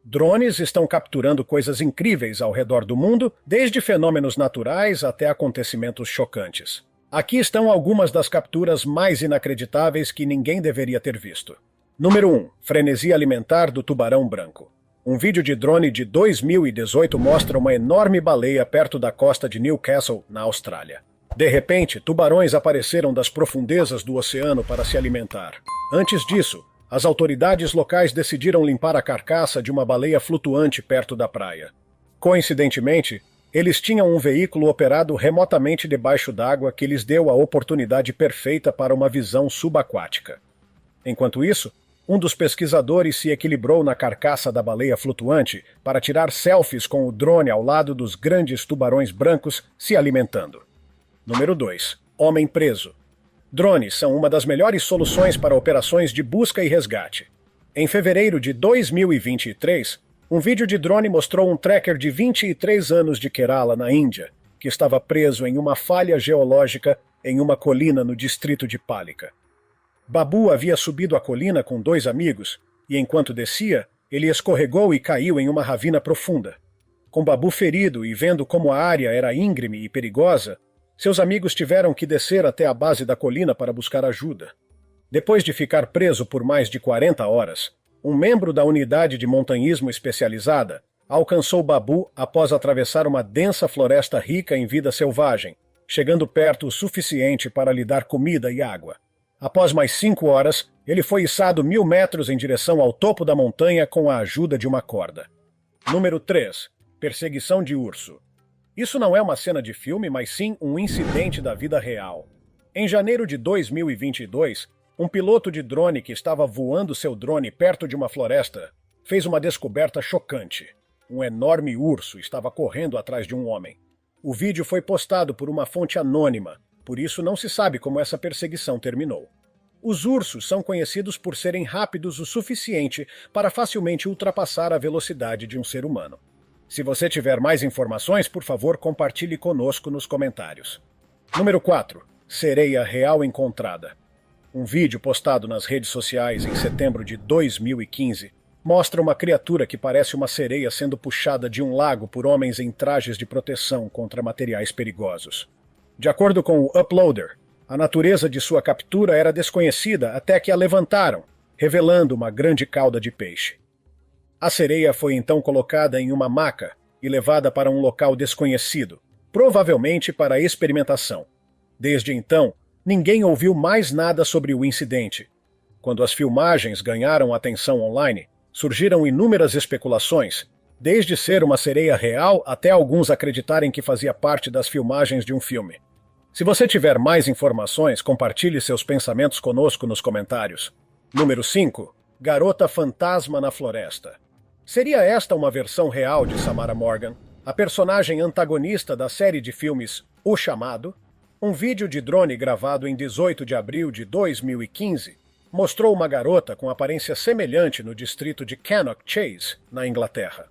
Drones estão capturando coisas incríveis ao redor do mundo, desde fenômenos naturais até acontecimentos chocantes. Aqui estão algumas das capturas mais inacreditáveis que ninguém deveria ter visto. Número 1. Frenesi alimentar do tubarão branco. Um vídeo de drone de 2018 mostra uma enorme baleia perto da costa de Newcastle, na Austrália. De repente, tubarões apareceram das profundezas do oceano para se alimentar. Antes disso, as autoridades locais decidiram limpar a carcaça de uma baleia flutuante perto da praia. Coincidentemente, eles tinham um veículo operado remotamente debaixo d'água que lhes deu a oportunidade perfeita para uma visão subaquática. Enquanto isso, um dos pesquisadores se equilibrou na carcaça da baleia flutuante para tirar selfies com o drone ao lado dos grandes tubarões brancos se alimentando. Número 2. Homem preso. Drones são uma das melhores soluções para operações de busca e resgate. Em fevereiro de 2023, um vídeo de drone mostrou um tracker de 23 anos de Kerala, na Índia, que estava preso em uma falha geológica em uma colina no distrito de Pálika. Babu havia subido a colina com 2 amigos e, enquanto descia, ele escorregou e caiu em uma ravina profunda. Com Babu ferido e vendo como a área era íngreme e perigosa, seus amigos tiveram que descer até a base da colina para buscar ajuda. Depois de ficar preso por mais de 40 horas, um membro da unidade de montanhismo especializada alcançou Babu após atravessar uma densa floresta rica em vida selvagem, chegando perto o suficiente para lhe dar comida e água. Após mais 5 horas, ele foi içado 1000 metros em direção ao topo da montanha com a ajuda de uma corda. Número 3. Perseguição de urso. Isso não é uma cena de filme, mas sim um incidente da vida real. Em janeiro de 2022, um piloto de drone que estava voando seu drone perto de uma floresta fez uma descoberta chocante. Um enorme urso estava correndo atrás de um homem. O vídeo foi postado por uma fonte anônima, por isso não se sabe como essa perseguição terminou. Os ursos são conhecidos por serem rápidos o suficiente para facilmente ultrapassar a velocidade de um ser humano. Se você tiver mais informações, por favor, compartilhe conosco nos comentários. Número 4. Sereia real encontrada. Um vídeo postado nas redes sociais em setembro de 2015 mostra uma criatura que parece uma sereia sendo puxada de um lago por homens em trajes de proteção contra materiais perigosos. De acordo com o Uploader, a natureza de sua captura era desconhecida até que a levantaram, revelando uma grande cauda de peixe. A sereia foi então colocada em uma maca e levada para um local desconhecido, provavelmente para experimentação. Desde então, ninguém ouviu mais nada sobre o incidente. Quando as filmagens ganharam atenção online, surgiram inúmeras especulações, desde ser uma sereia real até alguns acreditarem que fazia parte das filmagens de um filme. Se você tiver mais informações, compartilhe seus pensamentos conosco nos comentários. Número 5. Garota fantasma na floresta. Seria esta uma versão real de Samara Morgan, a personagem antagonista da série de filmes O Chamado? Um vídeo de drone gravado em 18 de abril de 2015 mostrou uma garota com aparência semelhante no distrito de Cannock Chase, na Inglaterra.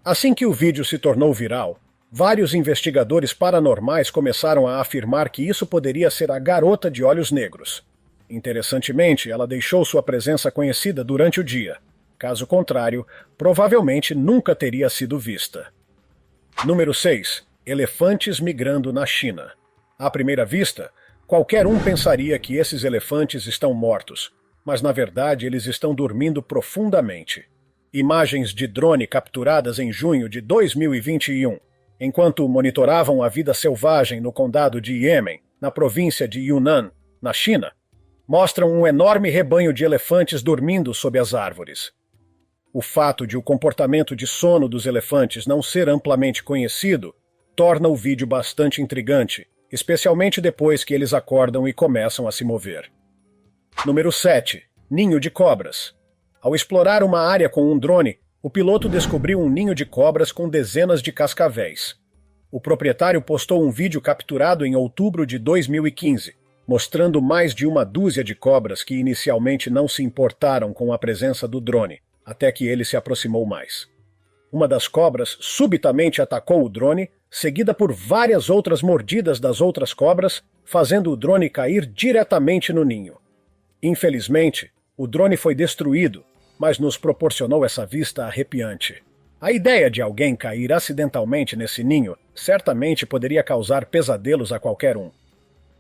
Assim que o vídeo se tornou viral, vários investigadores paranormais começaram a afirmar que isso poderia ser a garota de olhos negros. Interessantemente, ela deixou sua presença conhecida durante o dia. Caso contrário, provavelmente nunca teria sido vista. Número 6. Elefantes migrando na China. À primeira vista, qualquer um pensaria que esses elefantes estão mortos, mas na verdade eles estão dormindo profundamente. Imagens de drone capturadas em junho de 2021, enquanto monitoravam a vida selvagem no condado de Yemen, na província de Yunnan, na China, mostram um enorme rebanho de elefantes dormindo sob as árvores. O fato de o comportamento de sono dos elefantes não ser amplamente conhecido torna o vídeo bastante intrigante, especialmente depois que eles acordam e começam a se mover. Número 7. Ninho de cobras. Ao explorar uma área com um drone, o piloto descobriu um ninho de cobras com dezenas de cascavéis. O proprietário postou um vídeo capturado em outubro de 2015, mostrando mais de uma dúzia de cobras que inicialmente não se importaram com a presença do drone, até que ele se aproximou mais. Uma das cobras subitamente atacou o drone, seguida por várias outras mordidas das outras cobras, fazendo o drone cair diretamente no ninho. Infelizmente, o drone foi destruído, mas nos proporcionou essa vista arrepiante. A ideia de alguém cair acidentalmente nesse ninho certamente poderia causar pesadelos a qualquer um.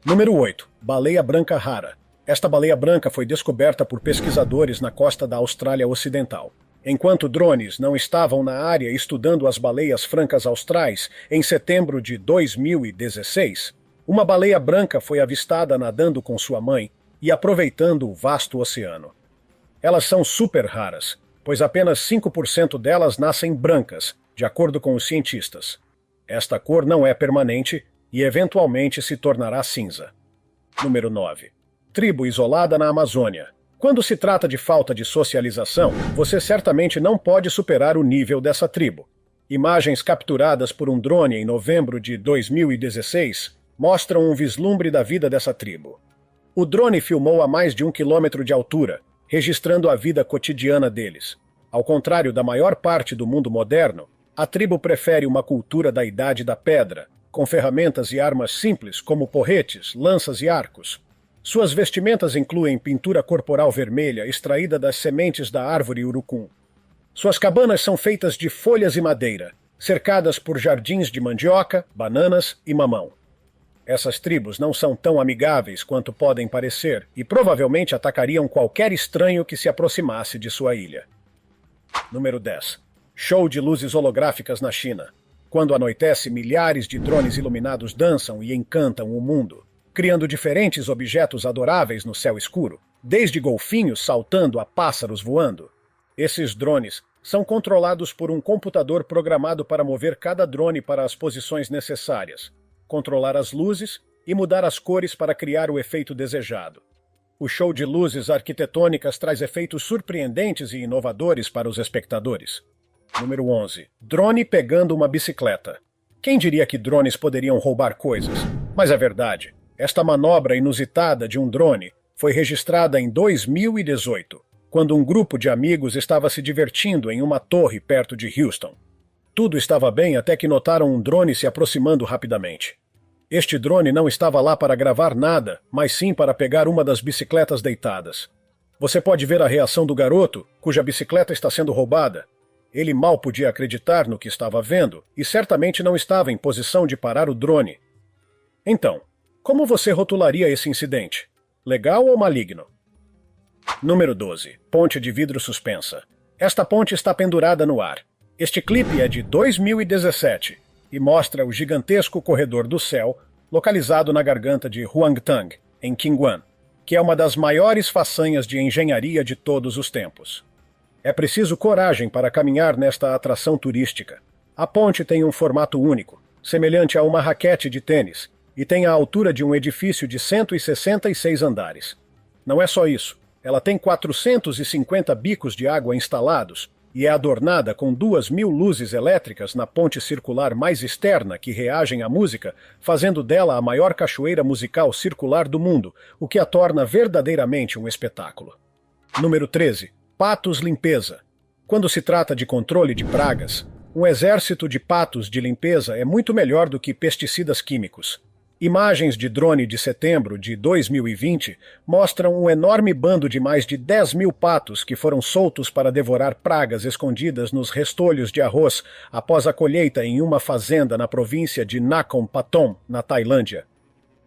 Número 8. Baleia branca rara. Esta baleia branca foi descoberta por pesquisadores na costa da Austrália Ocidental. Enquanto drones não estavam na área estudando as baleias francas austrais em setembro de 2016, uma baleia branca foi avistada nadando com sua mãe e aproveitando o vasto oceano. Elas são super raras, pois apenas 5% delas nascem brancas, de acordo com os cientistas. Esta cor não é permanente e eventualmente se tornará cinza. Número 9. Tribo isolada na Amazônia. Quando se trata de falta de socialização, você certamente não pode superar o nível dessa tribo. Imagens capturadas por um drone em novembro de 2016 mostram um vislumbre da vida dessa tribo. O drone filmou a mais de 1 quilômetro de altura, registrando a vida cotidiana deles. Ao contrário da maior parte do mundo moderno, a tribo prefere uma cultura da Idade da Pedra, com ferramentas e armas simples como porretes, lanças e arcos. Suas vestimentas incluem pintura corporal vermelha extraída das sementes da árvore urucum. Suas cabanas são feitas de folhas e madeira, cercadas por jardins de mandioca, bananas e mamão. Essas tribos não são tão amigáveis quanto podem parecer e provavelmente atacariam qualquer estranho que se aproximasse de sua ilha. Número 10. Show de luzes holográficas na China. Quando anoitece, milhares de drones iluminados dançam e encantam o mundo, criando diferentes objetos adoráveis no céu escuro, desde golfinhos saltando a pássaros voando. Esses drones são controlados por um computador programado para mover cada drone para as posições necessárias, controlar as luzes e mudar as cores para criar o efeito desejado. O show de luzes arquitetônicas traz efeitos surpreendentes e inovadores para os espectadores. Número 11. Drone pegando uma bicicleta. Quem diria que drones poderiam roubar coisas? Mas é verdade. Esta manobra inusitada de um drone foi registrada em 2018, quando um grupo de amigos estava se divertindo em uma torre perto de Houston. Tudo estava bem até que notaram um drone se aproximando rapidamente. Este drone não estava lá para gravar nada, mas sim para pegar uma das bicicletas deitadas. Você pode ver a reação do garoto, cuja bicicleta está sendo roubada. Ele mal podia acreditar no que estava vendo e certamente não estava em posição de parar o drone. Então, como você rotularia esse incidente? Legal ou maligno? Número 12. Ponte de vidro suspensa. Esta ponte está pendurada no ar. Este clipe é de 2017 e mostra o gigantesco corredor do céu localizado na garganta de Huangtang, em Qingguan, que é uma das maiores façanhas de engenharia de todos os tempos. É preciso coragem para caminhar nesta atração turística. A ponte tem um formato único, semelhante a uma raquete de tênis, e tem a altura de um edifício de 166 andares. Não é só isso, ela tem 450 bicos de água instalados e é adornada com 2.000 luzes elétricas na ponte circular mais externa que reagem à música, fazendo dela a maior cachoeira musical circular do mundo, o que a torna verdadeiramente um espetáculo. Número 13. Patos limpeza. Quando se trata de controle de pragas, um exército de patos de limpeza é muito melhor do que pesticidas químicos. Imagens de drone de setembro de 2020 mostram um enorme bando de mais de 10.000 patos que foram soltos para devorar pragas escondidas nos restolhos de arroz após a colheita em uma fazenda na província de Nakhon Pathom, na Tailândia.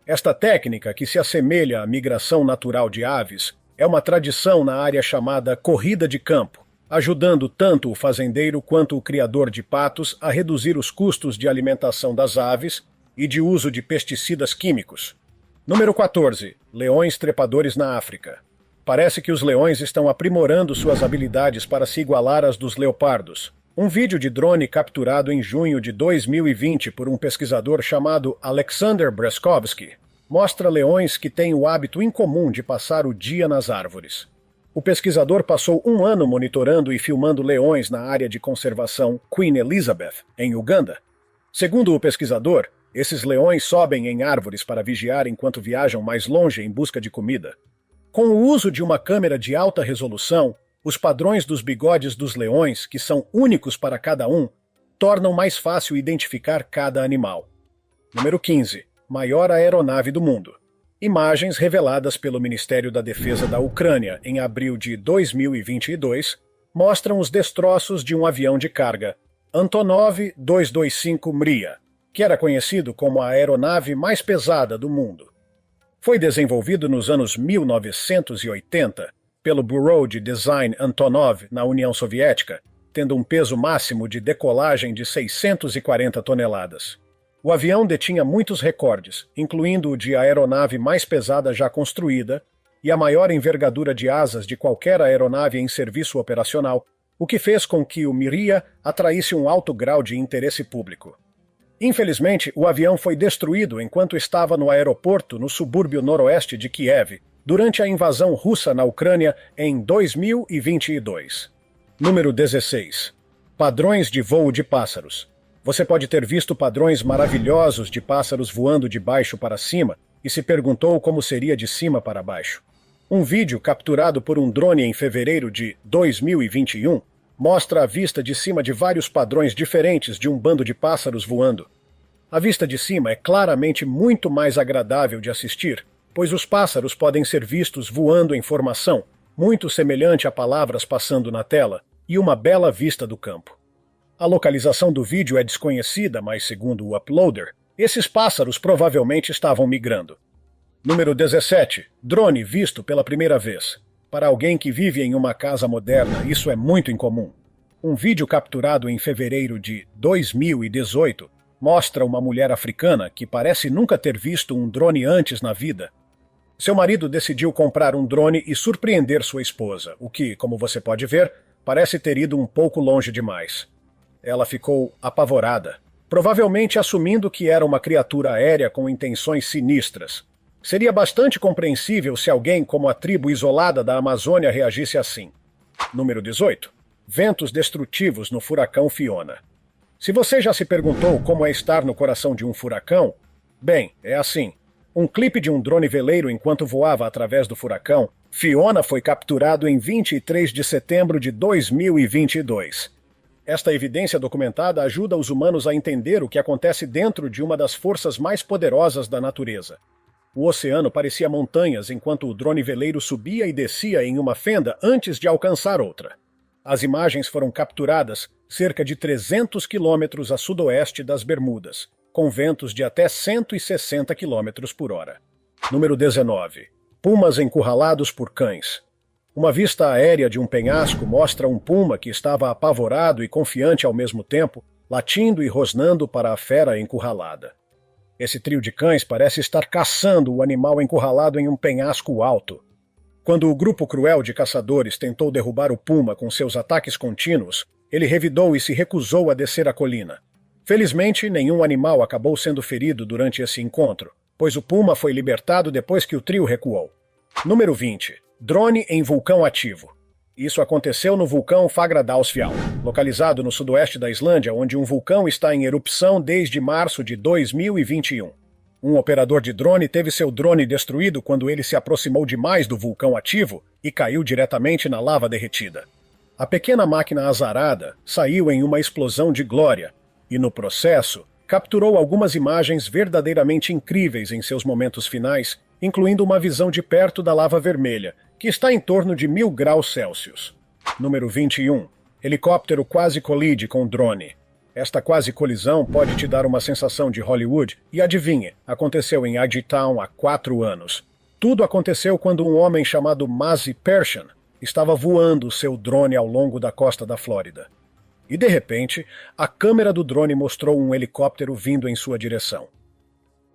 Esta técnica, que se assemelha à migração natural de aves, é uma tradição na área chamada corrida de campo, ajudando tanto o fazendeiro quanto o criador de patos a reduzir os custos de alimentação das aves e de uso de pesticidas químicos. Número 14. Leões trepadores na África. Parece que os leões estão aprimorando suas habilidades para se igualar às dos leopardos. Um vídeo de drone capturado em junho de 2020 por um pesquisador chamado Alexander Breskovsky mostra leões que têm o hábito incomum de passar o dia nas árvores. O pesquisador passou 1 ano monitorando e filmando leões na área de conservação Queen Elizabeth, em Uganda. Segundo o pesquisador, esses leões sobem em árvores para vigiar enquanto viajam mais longe em busca de comida. Com o uso de uma câmera de alta resolução, os padrões dos bigodes dos leões, que são únicos para cada um, tornam mais fácil identificar cada animal. Número 15. Maior aeronave do mundo. Imagens reveladas pelo Ministério da Defesa da Ucrânia em abril de 2022 mostram os destroços de um avião de carga, Antonov 225 Mriya, que era conhecido como a aeronave mais pesada do mundo. Foi desenvolvido nos anos 1980 pelo Bureau de Design Antonov na União Soviética, tendo um peso máximo de decolagem de 640 toneladas. O avião detinha muitos recordes, incluindo o de aeronave mais pesada já construída e a maior envergadura de asas de qualquer aeronave em serviço operacional, o que fez com que o Mriya atraísse um alto grau de interesse público. Infelizmente, o avião foi destruído enquanto estava no aeroporto no subúrbio noroeste de Kiev, durante a invasão russa na Ucrânia em 2022. Número 16. Padrões de voo de pássaros. Você pode ter visto padrões maravilhosos de pássaros voando de baixo para cima e se perguntou como seria de cima para baixo. Um vídeo capturado por um drone em fevereiro de 2021 mostra a vista de cima de vários padrões diferentes de um bando de pássaros voando. A vista de cima é claramente muito mais agradável de assistir, pois os pássaros podem ser vistos voando em formação, muito semelhante a palavras passando na tela, e uma bela vista do campo. A localização do vídeo é desconhecida, mas segundo o uploader, esses pássaros provavelmente estavam migrando. Número 17. Drone visto pela primeira vez. Para alguém que vive em uma casa moderna, isso é muito incomum. Um vídeo capturado em fevereiro de 2018 mostra uma mulher africana que parece nunca ter visto um drone antes na vida. Seu marido decidiu comprar um drone e surpreender sua esposa, o que, como você pode ver, parece ter ido um pouco longe demais. Ela ficou apavorada, provavelmente assumindo que era uma criatura aérea com intenções sinistras. Seria bastante compreensível se alguém como a tribo isolada da Amazônia reagisse assim. Número 18. Ventos destrutivos no furacão Fiona. Se você já se perguntou como é estar no coração de um furacão, bem, é assim. Um clipe de um drone veleiro enquanto voava através do furacão, Fiona foi capturado em 23 de setembro de 2022. Esta evidência documentada ajuda os humanos a entender o que acontece dentro de uma das forças mais poderosas da natureza. O oceano parecia montanhas enquanto o drone veleiro subia e descia em uma fenda antes de alcançar outra. As imagens foram capturadas cerca de 300 quilômetros a sudoeste das Bermudas, com ventos de até 160 km por hora. Número 19. Pumas encurralados por cães. Uma vista aérea de um penhasco mostra um puma que estava apavorado e confiante ao mesmo tempo, latindo e rosnando para a fera encurralada. Esse trio de cães parece estar caçando o animal encurralado em um penhasco alto. Quando o grupo cruel de caçadores tentou derrubar o puma com seus ataques contínuos, ele revidou e se recusou a descer a colina. Felizmente, nenhum animal acabou sendo ferido durante esse encontro, pois o puma foi libertado depois que o trio recuou. Número 20. Drone em vulcão ativo. Isso aconteceu no vulcão Fagradalsfjall, localizado no sudoeste da Islândia, onde um vulcão está em erupção desde março de 2021. Um operador de drone teve seu drone destruído quando ele se aproximou demais do vulcão ativo e caiu diretamente na lava derretida. A pequena máquina azarada saiu em uma explosão de glória e, no processo, capturou algumas imagens verdadeiramente incríveis em seus momentos finais, incluindo uma visão de perto da lava vermelha, que está em torno de 1000 graus Celsius. Número 21. Helicóptero quase colide com drone. Esta quase colisão pode te dar uma sensação de Hollywood, e adivinhe, aconteceu em Agitown há 4 anos. Tudo aconteceu quando um homem chamado Mazi Pershan estava voando seu drone ao longo da costa da Flórida. E de repente, a câmera do drone mostrou um helicóptero vindo em sua direção.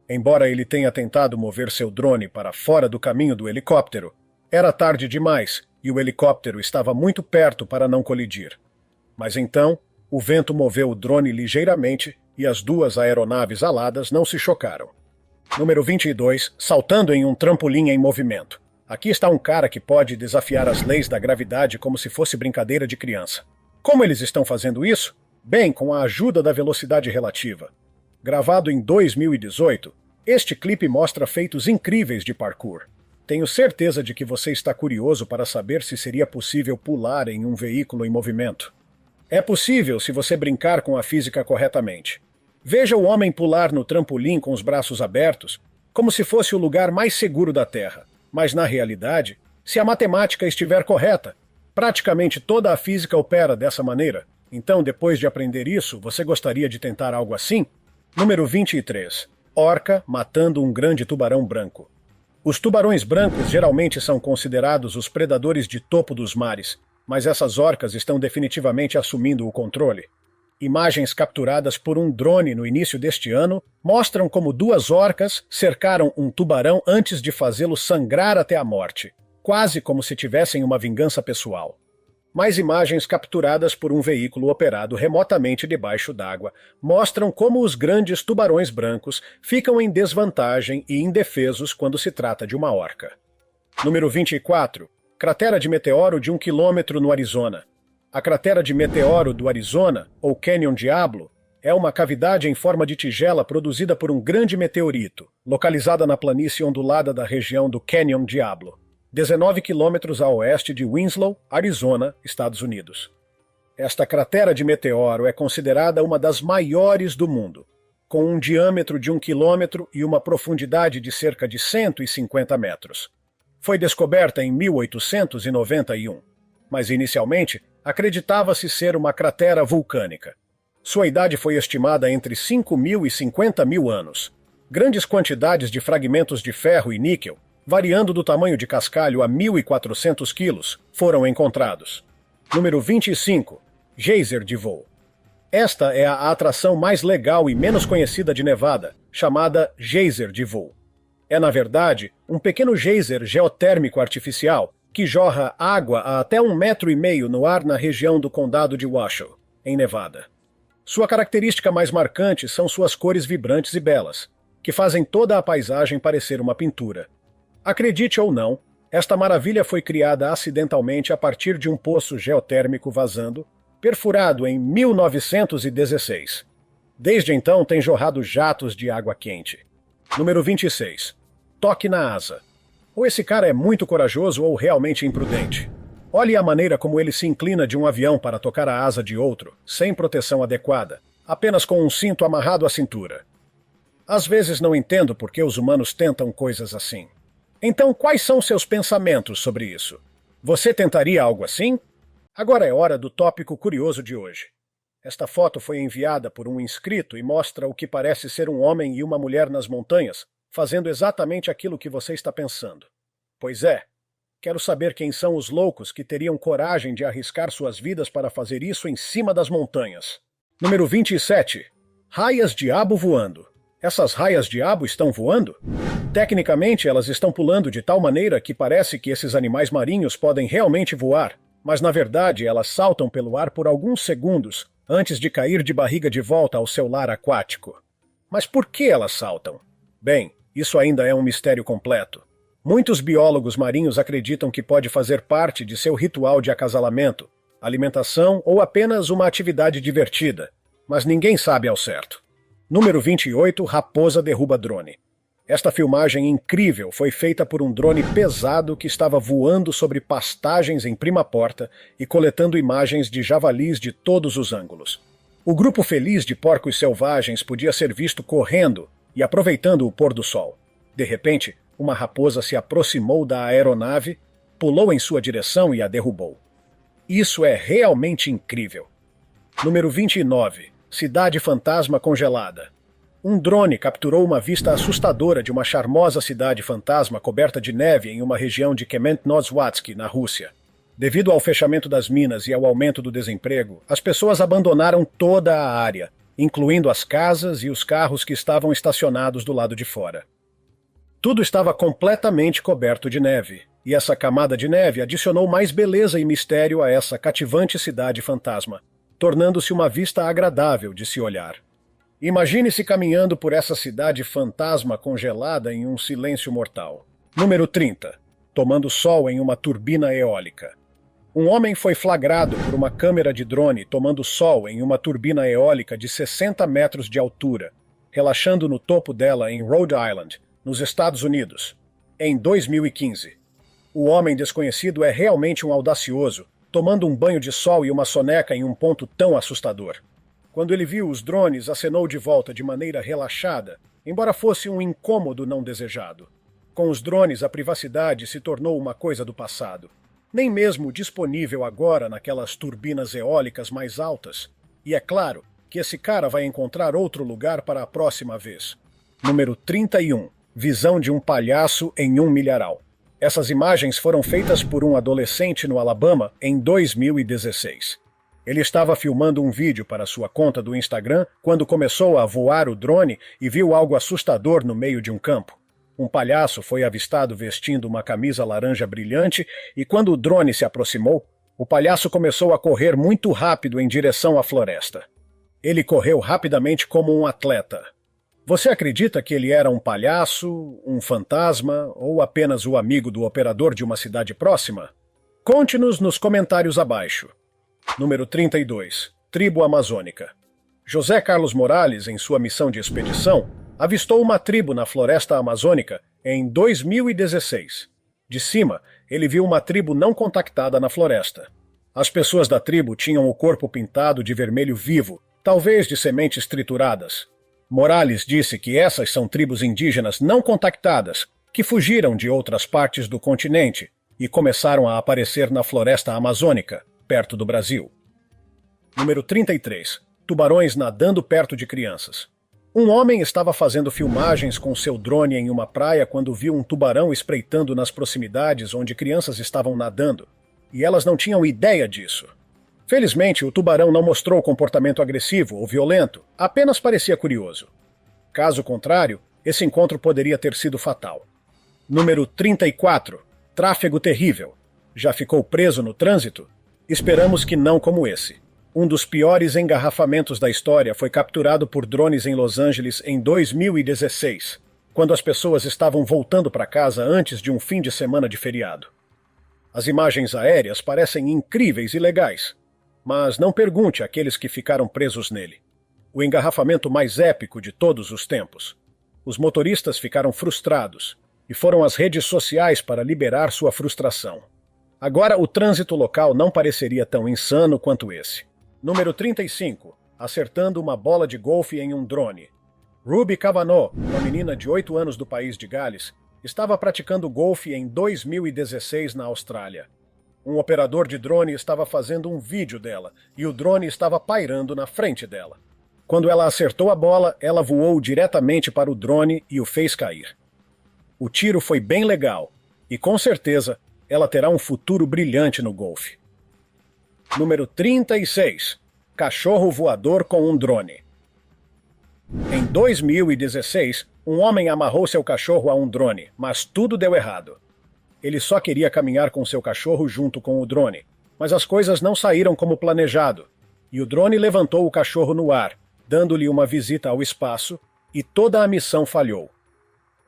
Embora ele tenha tentado mover seu drone para fora do caminho do helicóptero, era tarde demais e o helicóptero estava muito perto para não colidir. Mas então, o vento moveu o drone ligeiramente e as duas aeronaves aladas não se chocaram. Número 22. Saltando em um trampolim em movimento. Aqui está um cara que pode desafiar as leis da gravidade como se fosse brincadeira de criança. Como eles estão fazendo isso? Bem, com a ajuda da velocidade relativa. Gravado em 2018, este clipe mostra feitos incríveis de parkour. Tenho certeza de que você está curioso para saber se seria possível pular em um veículo em movimento. É possível se você brincar com a física corretamente. Veja o homem pular no trampolim com os braços abertos, como se fosse o lugar mais seguro da Terra. Mas, na realidade, se a matemática estiver correta, praticamente toda a física opera dessa maneira. Então, depois de aprender isso, você gostaria de tentar algo assim? Número 23. Orca matando um grande tubarão branco. Os tubarões brancos geralmente são considerados os predadores de topo dos mares, mas essas orcas estão definitivamente assumindo o controle. Imagens capturadas por um drone no início deste ano mostram como duas orcas cercaram um tubarão antes de fazê-lo sangrar até a morte, quase como se tivessem uma vingança pessoal. Mais imagens capturadas por um veículo operado remotamente debaixo d'água mostram como os grandes tubarões brancos ficam em desvantagem e indefesos quando se trata de uma orca. Número 24. Cratera de meteoro de 1 quilômetro no Arizona. A cratera de meteoro do Arizona, ou Canyon Diablo, é uma cavidade em forma de tigela produzida por um grande meteorito, localizada na planície ondulada da região do Canyon Diablo, 19 quilômetros a oeste de Winslow, Arizona, Estados Unidos. Esta cratera de meteoro é considerada uma das maiores do mundo, com um diâmetro de 1 quilômetro e uma profundidade de cerca de 150 metros. Foi descoberta em 1891, mas inicialmente acreditava-se ser uma cratera vulcânica. Sua idade foi estimada entre 5.000 e 50.000 anos. Grandes quantidades de fragmentos de ferro e níquel, variando do tamanho de cascalho a 1.400 quilos, foram encontrados. Número 25. Geyser de voo. Esta é a atração mais legal e menos conhecida de Nevada, chamada geyser de voo. É, na verdade, um pequeno geyser geotérmico artificial que jorra água a até 1,5 metros no ar na região do condado de Washoe, em Nevada. Sua característica mais marcante são suas cores vibrantes e belas, que fazem toda a paisagem parecer uma pintura. Acredite ou não, esta maravilha foi criada acidentalmente a partir de um poço geotérmico vazando, perfurado em 1916. Desde então tem jorrado jatos de água quente. Número 26. Toque na asa. Ou esse cara é muito corajoso ou realmente imprudente. Olhe a maneira como ele se inclina de um avião para tocar a asa de outro, sem proteção adequada, apenas com um cinto amarrado à cintura. Às vezes não entendo por que os humanos tentam coisas assim. Então, quais são seus pensamentos sobre isso? Você tentaria algo assim? Agora é hora do tópico curioso de hoje. Esta foto foi enviada por um inscrito e mostra o que parece ser um homem e uma mulher nas montanhas, fazendo exatamente aquilo que você está pensando. Pois é, quero saber quem são os loucos que teriam coragem de arriscar suas vidas para fazer isso em cima das montanhas. Número 27. Raias-diabo voando. Essas raias-diabo estão voando? Tecnicamente, elas estão pulando de tal maneira que parece que esses animais marinhos podem realmente voar, mas na verdade elas saltam pelo ar por alguns segundos antes de cair de barriga de volta ao seu lar aquático. Mas por que elas saltam? Bem, isso ainda é um mistério completo. Muitos biólogos marinhos acreditam que pode fazer parte de seu ritual de acasalamento, alimentação ou apenas uma atividade divertida, mas ninguém sabe ao certo. Número 28. Raposa derruba drone. Esta filmagem incrível foi feita por um drone pesado que estava voando sobre pastagens em prima porta e coletando imagens de javalis de todos os ângulos. O grupo feliz de porcos selvagens podia ser visto correndo e aproveitando o pôr do sol. De repente, uma raposa se aproximou da aeronave, pulou em sua direção e a derrubou. Isso é realmente incrível. Número 29. Cidade fantasma congelada. Um drone capturou uma vista assustadora de uma charmosa cidade fantasma coberta de neve em uma região de Kamenet-Nosswatsky, na Rússia. Devido ao fechamento das minas e ao aumento do desemprego, as pessoas abandonaram toda a área, incluindo as casas e os carros que estavam estacionados do lado de fora. Tudo estava completamente coberto de neve, e essa camada de neve adicionou mais beleza e mistério a essa cativante cidade fantasma, tornando-se uma vista agradável de se olhar. Imagine-se caminhando por essa cidade fantasma congelada em um silêncio mortal. Número 30. Tomando sol em uma turbina eólica. Um homem foi flagrado por uma câmera de drone tomando sol em uma turbina eólica de 60 metros de altura, relaxando no topo dela em Rhode Island, nos Estados Unidos, em 2015. O homem desconhecido é realmente um audacioso, tomando um banho de sol e uma soneca em um ponto tão assustador. Quando ele viu os drones, acenou de volta de maneira relaxada embora fosse um incômodo não desejado. Com os drones, a privacidade se tornou uma coisa do passado. Nem mesmo disponível agora naquelas turbinas eólicas mais altas. E é claro que esse cara vai encontrar outro lugar para a próxima vez. Número 31. Visão de um palhaço em um milharal. Essas imagens foram feitas por um adolescente no Alabama em 2016. Ele estava filmando um vídeo para sua conta do Instagram quando começou a voar o drone e viu algo assustador no meio de um campo. Um palhaço foi avistado vestindo uma camisa laranja brilhante e quando o drone se aproximou, o palhaço começou a correr muito rápido em direção à floresta. Ele correu rapidamente como um atleta. Você acredita que ele era um palhaço, um fantasma ou apenas o amigo do operador de uma cidade próxima? Conte-nos nos comentários abaixo. Número 32. Tribo Amazônica. José Carlos Morales, em sua missão de expedição, avistou uma tribo na floresta amazônica em 2016. De cima, ele viu uma tribo não contactada na floresta. As pessoas da tribo tinham o corpo pintado de vermelho vivo, talvez de sementes trituradas. Morales disse que essas são tribos indígenas não contactadas, que fugiram de outras partes do continente e começaram a aparecer na floresta amazônica, perto do Brasil. Número 33. Tubarões nadando perto de crianças. Um homem estava fazendo filmagens com seu drone em uma praia quando viu um tubarão espreitando nas proximidades onde crianças estavam nadando, e elas não tinham ideia disso. Felizmente, o tubarão não mostrou comportamento agressivo ou violento, apenas parecia curioso. Caso contrário, esse encontro poderia ter sido fatal. Número 34. Tráfego terrível. Já ficou preso no trânsito? Esperamos que não como esse. Um dos piores engarrafamentos da história foi capturado por drones em Los Angeles em 2016, quando as pessoas estavam voltando para casa antes de um fim de semana de feriado. As imagens aéreas parecem incríveis e legais, mas não pergunte àqueles que ficaram presos nele. O engarrafamento mais épico de todos os tempos. Os motoristas ficaram frustrados e foram às redes sociais para liberar sua frustração. Agora, o trânsito local não pareceria tão insano quanto esse. Número 35. Acertando uma bola de golfe em um drone. Ruby Cavanaugh, uma menina de 8 anos do país de Gales, estava praticando golfe em 2016 na Austrália. Um operador de drone estava fazendo um vídeo dela e o drone estava pairando na frente dela. Quando ela acertou a bola, ela voou diretamente para o drone e o fez cair. O tiro foi bem legal e, com certeza, ela terá um futuro brilhante no golfe. Número 36. Cachorro voador com um drone. Em 2016, um homem amarrou seu cachorro a um drone, mas tudo deu errado. Ele só queria caminhar com seu cachorro junto com o drone, mas as coisas não saíram como planejado, e o drone levantou o cachorro no ar, dando-lhe uma visita ao espaço, e toda a missão falhou.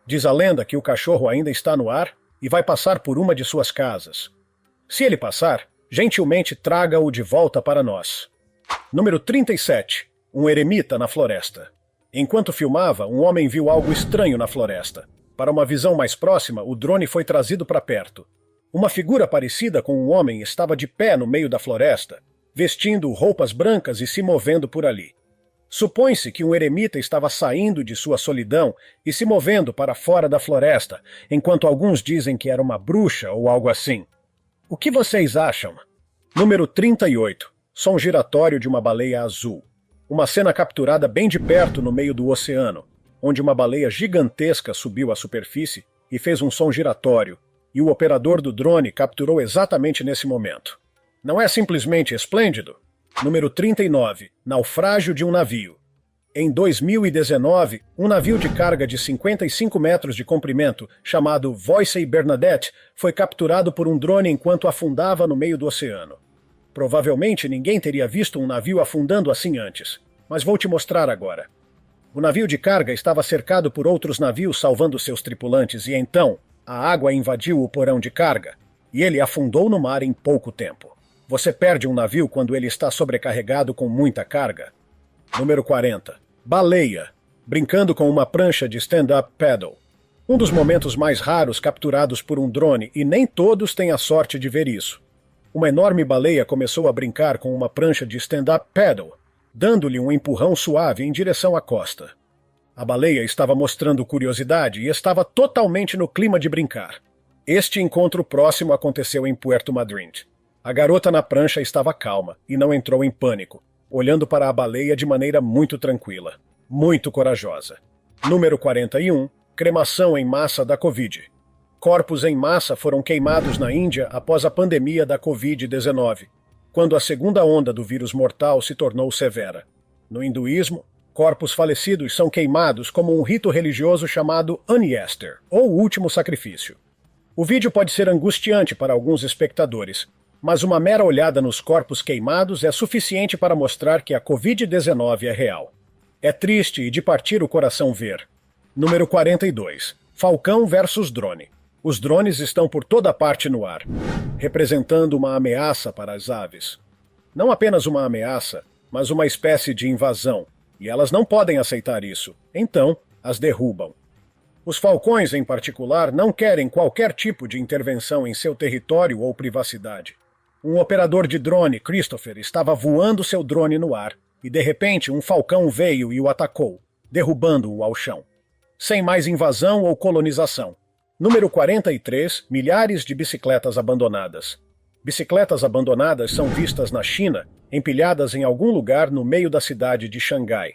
Diz a lenda que o cachorro ainda está no ar e vai passar por uma de suas casas. Se ele passar, gentilmente traga-o de volta para nós. Número 37. Um eremita na floresta. Enquanto filmava, um homem viu algo estranho na floresta. Para uma visão mais próxima, o drone foi trazido para perto. Uma figura parecida com um homem estava de pé no meio da floresta, vestindo roupas brancas e se movendo por ali. Supõe-se que um eremita estava saindo de sua solidão e se movendo para fora da floresta, enquanto alguns dizem que era uma bruxa ou algo assim. O que vocês acham? Número 38. Som giratório de uma baleia azul. Uma cena capturada bem de perto no meio do oceano, onde uma baleia gigantesca subiu à superfície e fez um som giratório, e o operador do drone capturou exatamente nesse momento. Não é simplesmente esplêndido? Número 39. Naufrágio de um navio. Em 2019, um navio de carga de 55 metros de comprimento, chamado Voisey Bernadette, foi capturado por um drone enquanto afundava no meio do oceano. Provavelmente ninguém teria visto um navio afundando assim antes, mas vou te mostrar agora. O navio de carga estava cercado por outros navios salvando seus tripulantes e então a água invadiu o porão de carga e ele afundou no mar em pouco tempo. Você perde um navio quando ele está sobrecarregado com muita carga. Número 40. Baleia, brincando com uma prancha de stand-up paddle. Um dos momentos mais raros capturados por um drone e nem todos têm a sorte de ver isso. Uma enorme baleia começou a brincar com uma prancha de stand-up paddle, dando-lhe um empurrão suave em direção à costa. A baleia estava mostrando curiosidade e estava totalmente no clima de brincar. Este encontro próximo aconteceu em Puerto Madryn. A garota na prancha estava calma e não entrou em pânico, olhando para a baleia de maneira muito tranquila, muito corajosa. Número 41. Cremação em massa da Covid. Corpos em massa foram queimados na Índia após a pandemia da Covid-19, quando a segunda onda do vírus mortal se tornou severa. No hinduísmo, corpos falecidos são queimados como um rito religioso chamado Anyester, ou último sacrifício. O vídeo pode ser angustiante para alguns espectadores, mas uma mera olhada nos corpos queimados é suficiente para mostrar que a Covid-19 é real. É triste e de partir o coração ver. Número 42. Falcão versus drone. Os drones estão por toda parte no ar, representando uma ameaça para as aves. Não apenas uma ameaça, mas uma espécie de invasão, e elas não podem aceitar isso, então as derrubam. Os falcões, em particular, não querem qualquer tipo de intervenção em seu território ou privacidade. Um operador de drone, Christopher, estava voando seu drone no ar, e de repente um falcão veio e o atacou, derrubando-o ao chão. Sem mais invasão ou colonização. Número 43. Milhares de bicicletas abandonadas. Bicicletas abandonadas são vistas na China, empilhadas em algum lugar no meio da cidade de Xangai.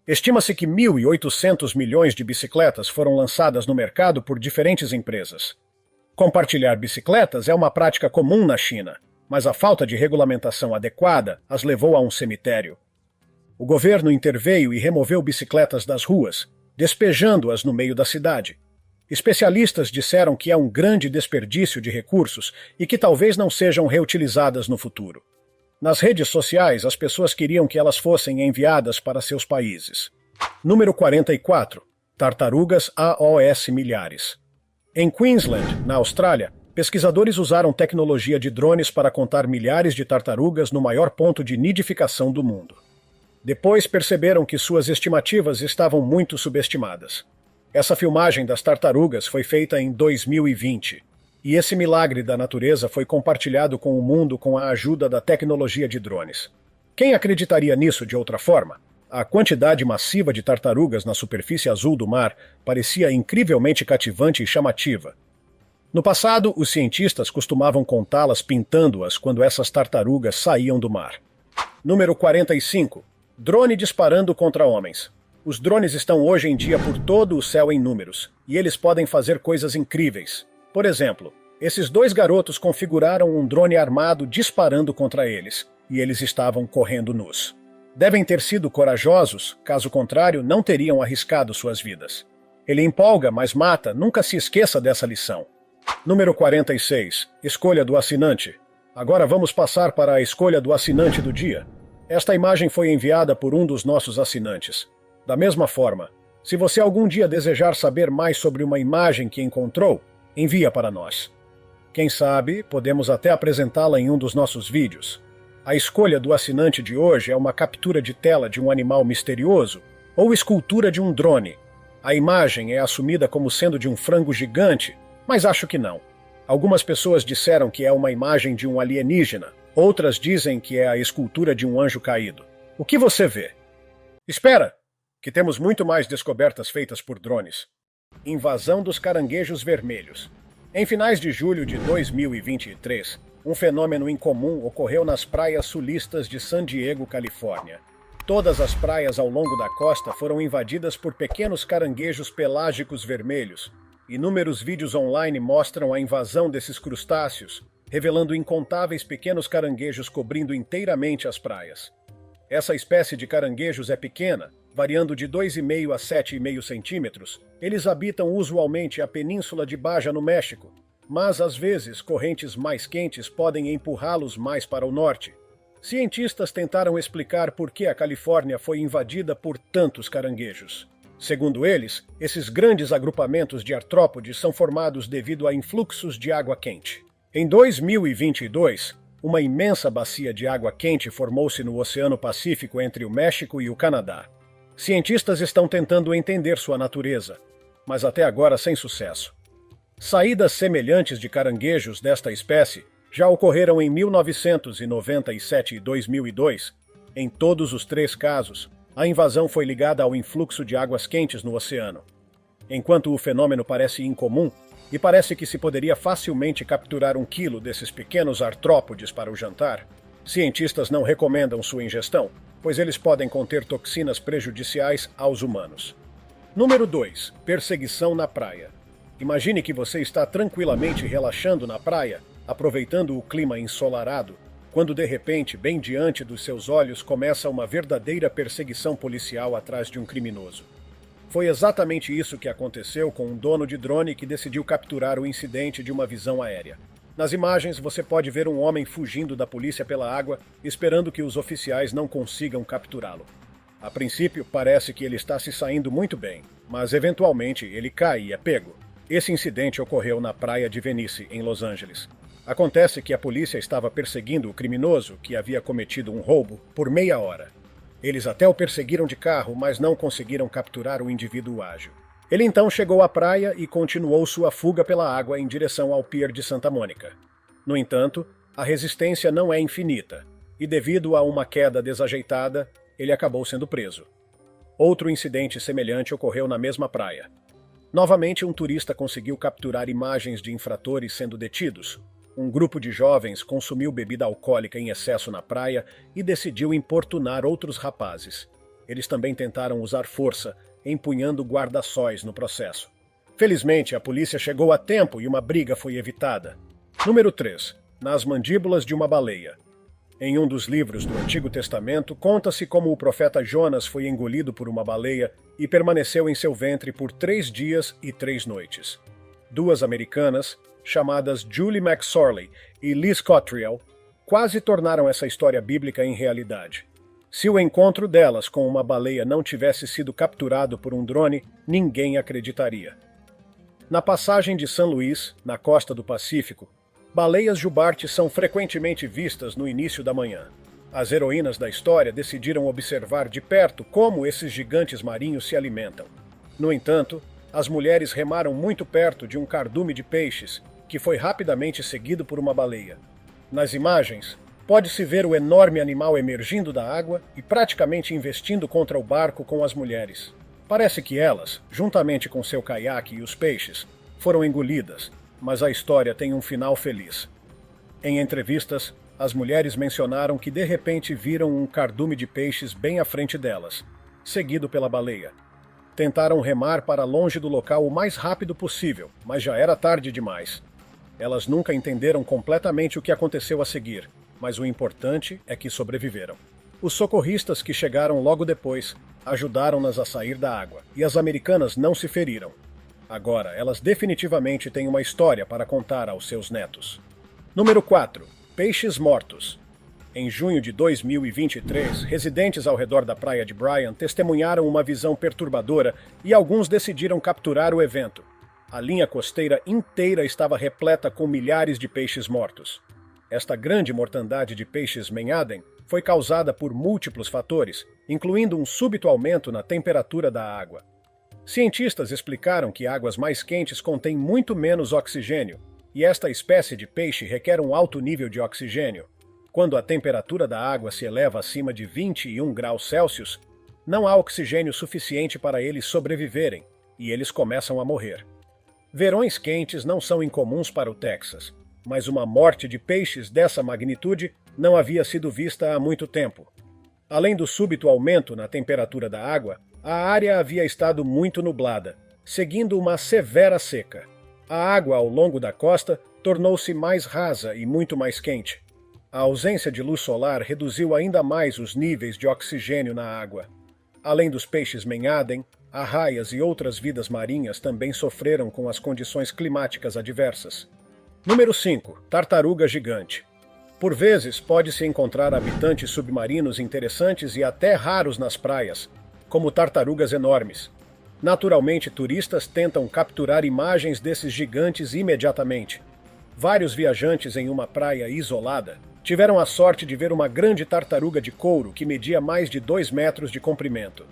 Estima-se que 1.800 milhões de bicicletas foram lançadas no mercado por diferentes empresas. Compartilhar bicicletas é uma prática comum na China, mas a falta de regulamentação adequada as levou a um cemitério. O governo interveio e removeu bicicletas das ruas, despejando-as no meio da cidade. Especialistas disseram que é um grande desperdício de recursos e que talvez não sejam reutilizadas no futuro. Nas redes sociais, as pessoas queriam que elas fossem enviadas para seus países. Número 44. Tartarugas AOS milhares. Em Queensland, na Austrália, pesquisadores usaram tecnologia de drones para contar milhares de tartarugas no maior ponto de nidificação do mundo. Depois perceberam que suas estimativas estavam muito subestimadas. Essa filmagem das tartarugas foi feita em 2020, e esse milagre da natureza foi compartilhado com o mundo com a ajuda da tecnologia de drones. Quem acreditaria nisso de outra forma? A quantidade massiva de tartarugas na superfície azul do mar parecia incrivelmente cativante e chamativa. No passado, os cientistas costumavam contá-las pintando-as quando essas tartarugas saíam do mar. Número 45. Drone disparando contra homens. Os drones estão hoje em dia por todo o céu em números, e eles podem fazer coisas incríveis. Por exemplo, esses dois garotos configuraram um drone armado disparando contra eles, e eles estavam correndo nus. Devem ter sido corajosos, caso contrário, não teriam arriscado suas vidas. Ele empolga, mas mata, nunca se esqueça dessa lição. Número 46. Escolha do assinante. Agora vamos passar para a escolha do assinante do dia. Esta imagem foi enviada por um dos nossos assinantes. Da mesma forma, se você algum dia desejar saber mais sobre uma imagem que encontrou, envia para nós. Quem sabe, podemos até apresentá-la em um dos nossos vídeos. A escolha do assinante de hoje é uma captura de tela de um animal misterioso ou escultura de um drone. A imagem é assumida como sendo de um frango gigante, mas acho que não. Algumas pessoas disseram que é uma imagem de um alienígena, outras dizem que é a escultura de um anjo caído. O que você vê? Espera, que temos muito mais descobertas feitas por drones. Invasão dos caranguejos vermelhos. Em finais de julho de 2023, um fenômeno incomum ocorreu nas praias sulistas de San Diego, Califórnia. Todas as praias ao longo da costa foram invadidas por pequenos caranguejos pelágicos vermelhos. Inúmeros vídeos online mostram a invasão desses crustáceos, revelando incontáveis pequenos caranguejos cobrindo inteiramente as praias. Essa espécie de caranguejos é pequena, variando de 2,5 a 7,5 centímetros. Eles habitam usualmente a península de Baja, no México, mas às vezes correntes mais quentes podem empurrá-los mais para o norte. Cientistas tentaram explicar por que a Califórnia foi invadida por tantos caranguejos. Segundo eles, esses grandes agrupamentos de artrópodes são formados devido a influxos de água quente. Em 2022, uma imensa bacia de água quente formou-se no Oceano Pacífico entre o México e o Canadá. Cientistas estão tentando entender sua natureza, mas até agora sem sucesso. Saídas semelhantes de caranguejos desta espécie já ocorreram em 1997 e 2002. Em todos os três casos, A invasão foi ligada ao influxo de águas quentes no oceano. Enquanto o fenômeno parece incomum, e parece que se poderia facilmente capturar 1 quilo desses pequenos artrópodes para o jantar, cientistas não recomendam sua ingestão, pois eles podem conter toxinas prejudiciais aos humanos. Número 2. Perseguição na praia. Imagine que você está tranquilamente relaxando na praia, aproveitando o clima ensolarado, quando de repente, bem diante dos seus olhos, começa uma verdadeira perseguição policial atrás de um criminoso. Foi exatamente isso que aconteceu com um dono de drone que decidiu capturar o incidente de uma visão aérea. Nas imagens, você pode ver um homem fugindo da polícia pela água, esperando que os oficiais não consigam capturá-lo. A princípio, parece que ele está se saindo muito bem, mas eventualmente ele cai e é pego. Esse incidente ocorreu na praia de Venice, em Los Angeles. Acontece que a polícia estava perseguindo o criminoso, que havia cometido um roubo, por meia hora. Eles até o perseguiram de carro, mas não conseguiram capturar o indivíduo ágil. Ele então chegou à praia e continuou sua fuga pela água em direção ao pier de Santa Mônica. No entanto, a resistência não é infinita, e devido a uma queda desajeitada, ele acabou sendo preso. Outro incidente semelhante ocorreu na mesma praia. Novamente, um turista conseguiu capturar imagens de infratores sendo detidos. Um grupo de jovens consumiu bebida alcoólica em excesso na praia e decidiu importunar outros rapazes. Eles também tentaram usar força, empunhando guarda-sóis no processo. Felizmente, a polícia chegou a tempo e uma briga foi evitada. Número 3. Nas mandíbulas de uma baleia. Em um dos livros do Antigo Testamento, conta-se como o profeta Jonas foi engolido por uma baleia e permaneceu em seu ventre por 3 dias e 3 noites. 2 americanas, chamadas Julie McSorley e Liz Cottrell, quase tornaram essa história bíblica em realidade. Se o encontro delas com uma baleia não tivesse sido capturado por um drone, ninguém acreditaria. Na passagem de São Luís, na costa do Pacífico, baleias jubarte são frequentemente vistas no início da manhã. As heroínas da história decidiram observar de perto como esses gigantes marinhos se alimentam. No entanto, as mulheres remaram muito perto de um cardume de peixes, que foi rapidamente seguido por uma baleia. Nas imagens, pode-se ver o enorme animal emergindo da água e praticamente investindo contra o barco com as mulheres. Parece que elas, juntamente com seu caiaque e os peixes, foram engolidas, mas a história tem um final feliz. Em entrevistas, as mulheres mencionaram que de repente viram um cardume de peixes bem à frente delas, seguido pela baleia. Tentaram remar para longe do local o mais rápido possível, mas já era tarde demais. Elas nunca entenderam completamente o que aconteceu a seguir, mas o importante é que sobreviveram. Os socorristas que chegaram logo depois ajudaram-nas a sair da água, e as americanas não se feriram. Agora, elas definitivamente têm uma história para contar aos seus netos. Número 4. Peixes mortos. Em junho de 2023, residentes ao redor da praia de Bryan testemunharam uma visão perturbadora e alguns decidiram capturar o evento. A linha costeira inteira estava repleta com milhares de peixes mortos. Esta grande mortandade de peixes menhaden foi causada por múltiplos fatores, incluindo um súbito aumento na temperatura da água. Cientistas explicaram que águas mais quentes contêm muito menos oxigênio, e esta espécie de peixe requer um alto nível de oxigênio. Quando a temperatura da água se eleva acima de 21 graus Celsius, não há oxigênio suficiente para eles sobreviverem, e eles começam a morrer. Verões quentes não são incomuns para o Texas, mas uma morte de peixes dessa magnitude não havia sido vista há muito tempo. Além do súbito aumento na temperatura da água, a área havia estado muito nublada, seguindo uma severa seca. A água ao longo da costa tornou-se mais rasa e muito mais quente. A ausência de luz solar reduziu ainda mais os níveis de oxigênio na água. Além dos peixes menhaden, arraias e outras vidas marinhas também sofreram com as condições climáticas adversas. Número 5. Tartaruga gigante. Por vezes, pode-se encontrar habitantes submarinos interessantes e até raros nas praias, como tartarugas enormes. Naturalmente, turistas tentam capturar imagens desses gigantes imediatamente. Vários viajantes em uma praia isolada tiveram a sorte de ver uma grande tartaruga de couro que media mais de 2 metros de comprimento.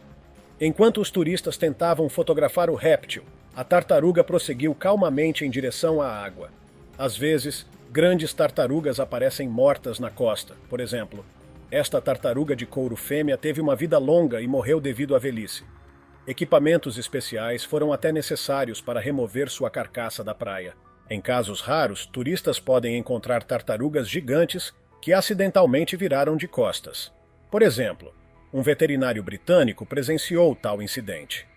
Enquanto os turistas tentavam fotografar o réptil, a tartaruga prosseguiu calmamente em direção à água. Às vezes, grandes tartarugas aparecem mortas na costa, por exemplo. Esta tartaruga de couro fêmea teve uma vida longa e morreu devido à velhice. Equipamentos especiais foram até necessários para remover sua carcaça da praia. Em casos raros, turistas podem encontrar tartarugas gigantes que acidentalmente viraram de costas. Por exemplo, um veterinário britânico presenciou tal incidente.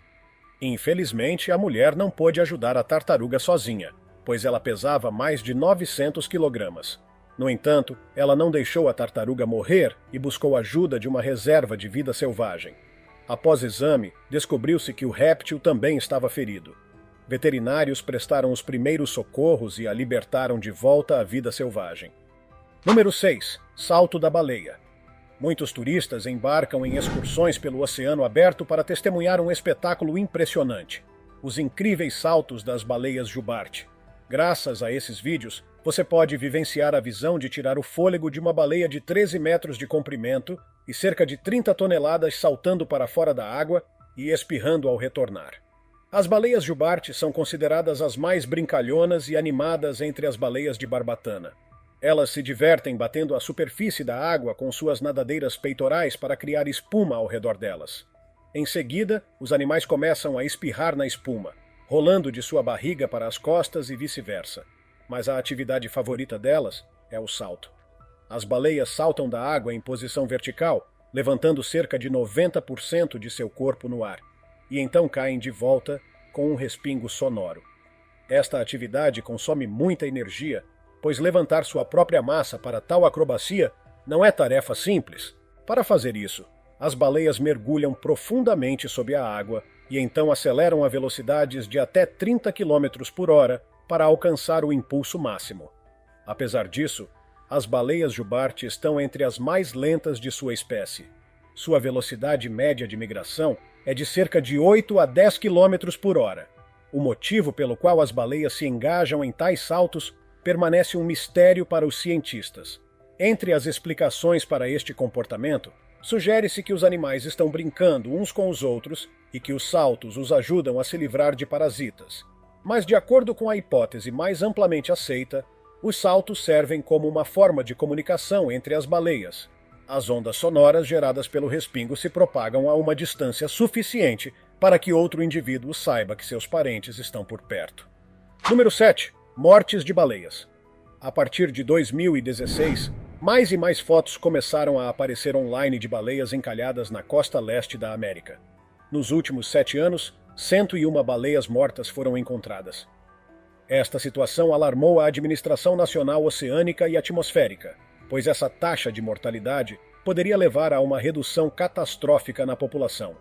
Infelizmente, a mulher não pôde ajudar a tartaruga sozinha, pois ela pesava mais de 900 quilogramas. No entanto, ela não deixou a tartaruga morrer e buscou ajuda de uma reserva de vida selvagem. Após exame, descobriu-se que o réptil também estava ferido. Veterinários prestaram os primeiros socorros e a libertaram de volta à vida selvagem. Número 6. Salto da baleia. Muitos turistas embarcam em excursões pelo oceano aberto para testemunhar um espetáculo impressionante: os incríveis saltos das baleias jubarte. Graças a esses vídeos, você pode vivenciar a visão de tirar o fôlego de uma baleia de 13 metros de comprimento e cerca de 30 toneladas saltando para fora da água e espirrando ao retornar. As baleias jubarte são consideradas as mais brincalhonas e animadas entre as baleias de barbatana. Elas se divertem batendo a superfície da água com suas nadadeiras peitorais para criar espuma ao redor delas. Em seguida, os animais começam a espirrar na espuma, rolando de sua barriga para as costas e vice-versa. Mas a atividade favorita delas é o salto. As baleias saltam da água em posição vertical, levantando cerca de 90% de seu corpo no ar, e então caem de volta com um respingo sonoro. Esta atividade consome muita energia, pois levantar sua própria massa para tal acrobacia não é tarefa simples. Para fazer isso, as baleias mergulham profundamente sob a água e então aceleram a velocidades de até 30 km por hora para alcançar o impulso máximo. Apesar disso, as baleias jubarte estão entre as mais lentas de sua espécie. Sua velocidade média de migração é de cerca de 8 a 10 km por hora. O motivo pelo qual as baleias se engajam em tais saltos permanece um mistério para os cientistas. Entre as explicações para este comportamento, sugere-se que os animais estão brincando uns com os outros e que os saltos os ajudam a se livrar de parasitas. Mas, de acordo com a hipótese mais amplamente aceita, os saltos servem como uma forma de comunicação entre as baleias. As ondas sonoras geradas pelo respingo se propagam a uma distância suficiente para que outro indivíduo saiba que seus parentes estão por perto. Número 7. Mortes de baleias. A partir de 2016, mais e mais fotos começaram a aparecer online de baleias encalhadas na costa leste da América. Nos últimos 7 anos, 101 baleias mortas foram encontradas. Esta situação alarmou a Administração Nacional Oceânica e Atmosférica, pois essa taxa de mortalidade poderia levar a uma redução catastrófica na população.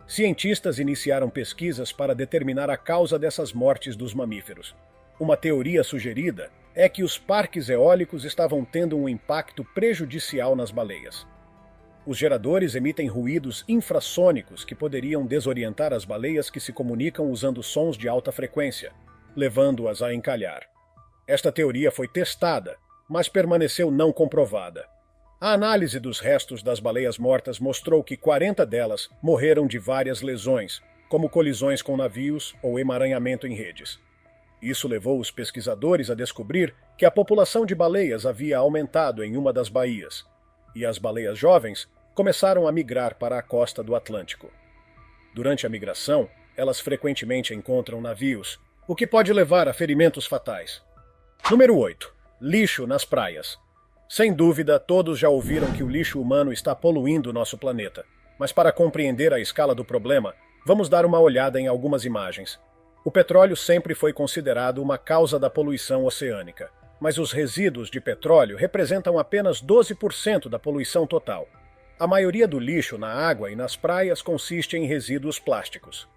Cientistas iniciaram pesquisas para determinar a causa dessas mortes dos mamíferos. Uma teoria sugerida é que os parques eólicos estavam tendo um impacto prejudicial nas baleias. Os geradores emitem ruídos infrassônicos que poderiam desorientar as baleias que se comunicam usando sons de alta frequência, levando-as a encalhar. Esta teoria foi testada, mas permaneceu não comprovada. A análise dos restos das baleias mortas mostrou que 40 delas morreram de várias lesões, como colisões com navios ou emaranhamento em redes. Isso levou os pesquisadores a descobrir que a população de baleias havia aumentado em uma das baías, e as baleias jovens começaram a migrar para a costa do Atlântico. Durante a migração, elas frequentemente encontram navios, o que pode levar a ferimentos fatais. Número 8. Lixo nas praias. Sem dúvida, todos já ouviram que o lixo humano está poluindo nosso planeta, mas para compreender a escala do problema, vamos dar uma olhada em algumas imagens. O petróleo sempre foi considerado uma causa da poluição oceânica, mas os resíduos de petróleo representam apenas 12% da poluição total. A maioria do lixo na água e nas praias consiste em resíduos plásticos.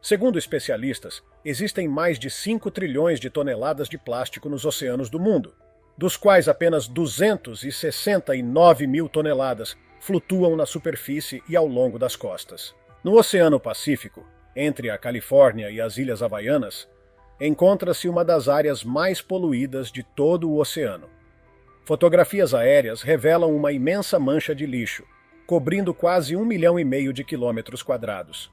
Segundo especialistas, existem mais de 5 trilhões de toneladas de plástico nos oceanos do mundo, dos quais apenas 269 mil toneladas flutuam na superfície e ao longo das costas. No Oceano Pacífico, entre a Califórnia e as Ilhas Havaianas, encontra-se uma das áreas mais poluídas de todo o oceano. Fotografias aéreas revelam uma imensa mancha de lixo, cobrindo quase 1,5 milhão de quilômetros quadrados.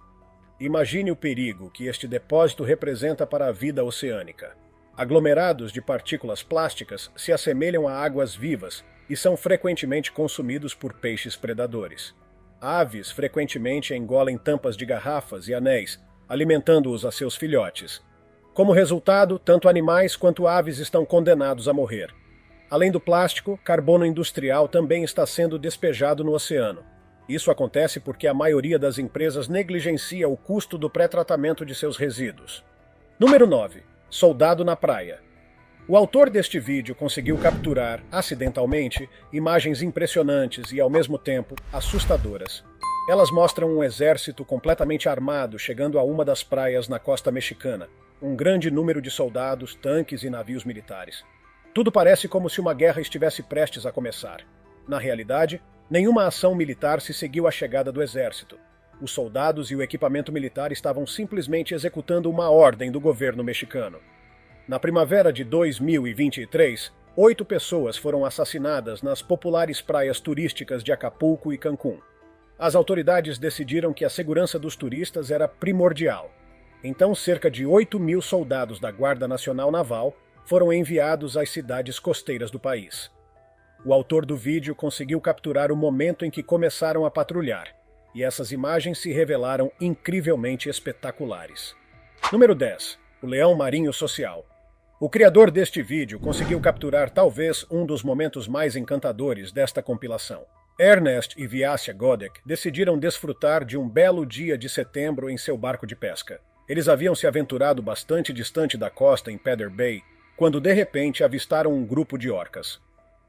Imagine o perigo que este depósito representa para a vida oceânica. Aglomerados de partículas plásticas se assemelham a águas vivas e são frequentemente consumidos por peixes predadores. Aves frequentemente engolem tampas de garrafas e anéis, alimentando-os a seus filhotes. Como resultado, tanto animais quanto aves estão condenados a morrer. Além do plástico, carbono industrial também está sendo despejado no oceano. Isso acontece porque a maioria das empresas negligencia o custo do pré-tratamento de seus resíduos. Número 9. Soldado na praia. O autor deste vídeo conseguiu capturar, acidentalmente, imagens impressionantes e, ao mesmo tempo, assustadoras. Elas mostram um exército completamente armado chegando a uma das praias na costa mexicana, um grande número de soldados, tanques e navios militares. Tudo parece como se uma guerra estivesse prestes a começar. Na realidade, nenhuma ação militar se seguiu à chegada do exército. Os soldados e o equipamento militar estavam simplesmente executando uma ordem do governo mexicano. Na primavera de 2023, 8 pessoas foram assassinadas nas populares praias turísticas de Acapulco e Cancún. As autoridades decidiram que a segurança dos turistas era primordial. Então, cerca de 8.000 soldados da Guarda Nacional Naval foram enviados às cidades costeiras do país. O autor do vídeo conseguiu capturar o momento em que começaram a patrulhar, e essas imagens se revelaram incrivelmente espetaculares. Número 10. O leão marinho social. O criador deste vídeo conseguiu capturar talvez um dos momentos mais encantadores desta compilação. Ernest e Viacia Godek decidiram desfrutar de um belo dia de setembro em seu barco de pesca. Eles haviam se aventurado bastante distante da costa em Pedder Bay, quando de repente avistaram um grupo de orcas.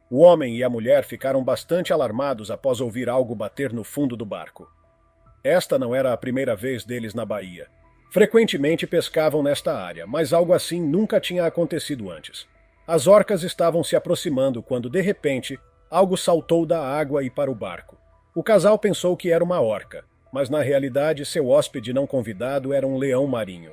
O homem e a mulher ficaram bastante alarmados após ouvir algo bater no fundo do barco. Esta não era a primeira vez deles na baía. Frequentemente pescavam nesta área, mas algo assim nunca tinha acontecido antes. As orcas estavam se aproximando quando, de repente, algo saltou da água e para o barco. O casal pensou que era uma orca, mas na realidade seu hóspede não convidado era um leão marinho.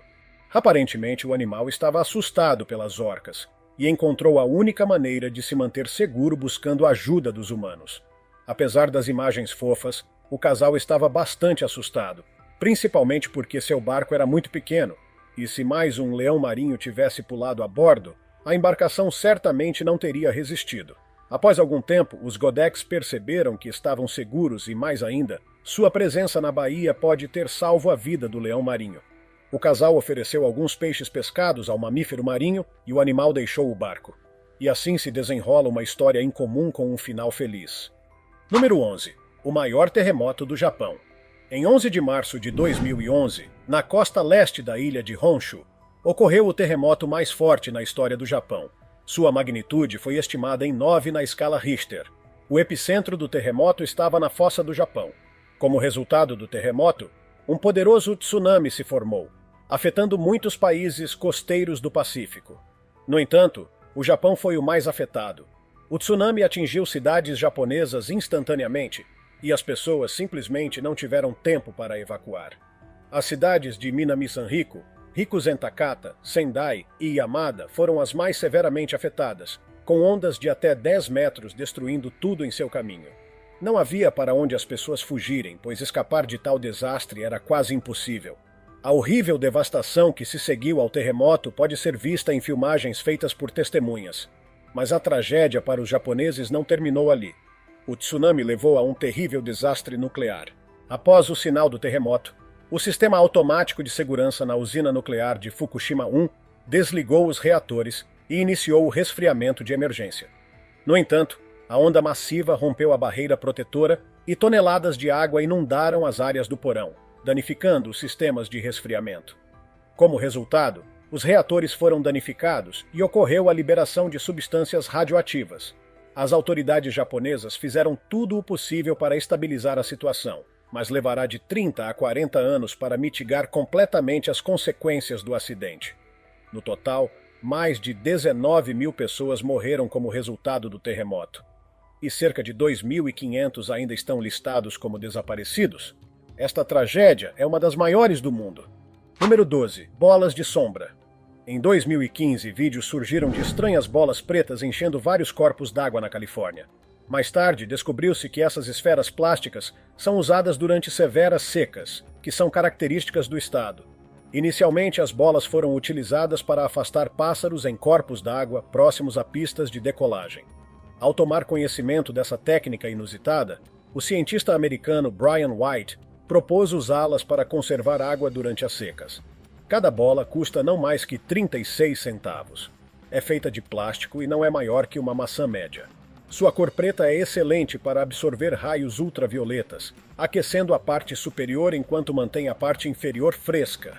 Aparentemente o animal estava assustado pelas orcas e encontrou a única maneira de se manter seguro buscando a ajuda dos humanos. Apesar das imagens fofas, o casal estava bastante assustado, principalmente porque seu barco era muito pequeno, e se mais um leão marinho tivesse pulado a bordo, a embarcação certamente não teria resistido. Após algum tempo, os Godeks perceberam que estavam seguros e, mais ainda, sua presença na baía pode ter salvo a vida do leão marinho. O casal ofereceu alguns peixes pescados ao mamífero marinho e o animal deixou o barco. E assim se desenrola uma história incomum com um final feliz. Número 11. O maior terremoto do Japão. Em 11 de março de 2011, na costa leste da ilha de Honshu, ocorreu o terremoto mais forte na história do Japão. Sua magnitude foi estimada em 9 na escala Richter. O epicentro do terremoto estava na fossa do Japão. Como resultado do terremoto, um poderoso tsunami se formou, afetando muitos países costeiros do Pacífico. No entanto, o Japão foi o mais afetado. O tsunami atingiu cidades japonesas instantaneamente, e as pessoas simplesmente não tiveram tempo para evacuar. As cidades de Minami-Sanriku, Rikuzentakata, Sendai e Yamada foram as mais severamente afetadas, com ondas de até 10 metros destruindo tudo em seu caminho. Não havia para onde as pessoas fugirem, pois escapar de tal desastre era quase impossível. A horrível devastação que se seguiu ao terremoto pode ser vista em filmagens feitas por testemunhas. Mas a tragédia para os japoneses não terminou ali. O tsunami levou a um terrível desastre nuclear. Após o sinal do terremoto, o sistema automático de segurança na usina nuclear de Fukushima 1 desligou os reatores e iniciou o resfriamento de emergência. No entanto, a onda massiva rompeu a barreira protetora e toneladas de água inundaram as áreas do porão, danificando os sistemas de resfriamento. Como resultado, os reatores foram danificados e ocorreu a liberação de substâncias radioativas. As autoridades japonesas fizeram tudo o possível para estabilizar a situação, mas levará de 30 a 40 anos para mitigar completamente as consequências do acidente. No total, mais de 19.000 pessoas morreram como resultado do terremoto. E cerca de 2.500 ainda estão listados como desaparecidos. Esta tragédia é uma das maiores do mundo. Número 12. Bolas de sombra. Em 2015, vídeos surgiram de estranhas bolas pretas enchendo vários corpos d'água na Califórnia. Mais tarde, descobriu-se que essas esferas plásticas são usadas durante severas secas, que são características do estado. Inicialmente, as bolas foram utilizadas para afastar pássaros em corpos d'água próximos a pistas de decolagem. Ao tomar conhecimento dessa técnica inusitada, o cientista americano Brian White propôs usá-las para conservar água durante as secas. Cada bola custa não mais que 36 centavos. É feita de plástico e não é maior que uma maçã média. Sua cor preta é excelente para absorver raios ultravioletas, aquecendo a parte superior enquanto mantém a parte inferior fresca.